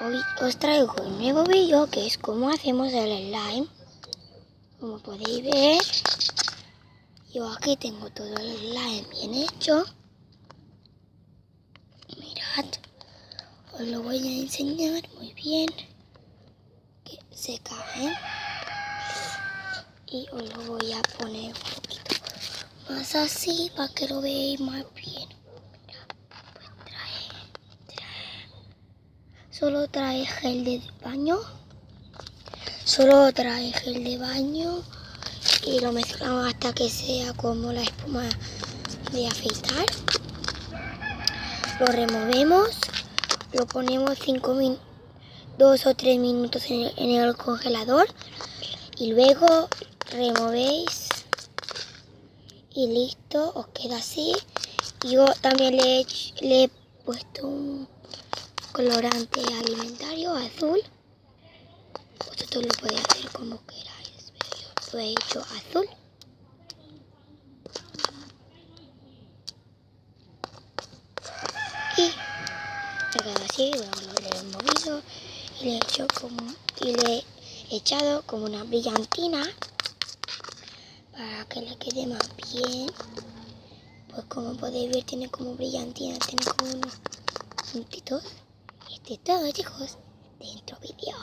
Hoy os traigo un nuevo vídeo que es cómo hacemos el slime. Como podéis ver, yo aquí tengo todo el slime bien hecho. Mirad, os lo voy a enseñar muy bien, que se caen. Y os lo voy a poner un poquito más así para que lo veáis más bien. Solo trae gel de baño. Y lo mezclamos hasta que sea como la espuma de afeitar. Lo removemos, lo ponemos 2 o 3 minutos en el congelador y luego removéis y listo, os queda así. Yo también le he puesto un colorante alimentario azul. Vosotros lo podéis hacer como queráis, pero yo lo he hecho azul. Y me queda así, bueno, lo he removido y le he echado como una brillantina para que le quede más bien. Pues como podéis ver, tiene como brillantina, tiene como unos puntitos. Y esto es todo, chicos, dentro vídeo.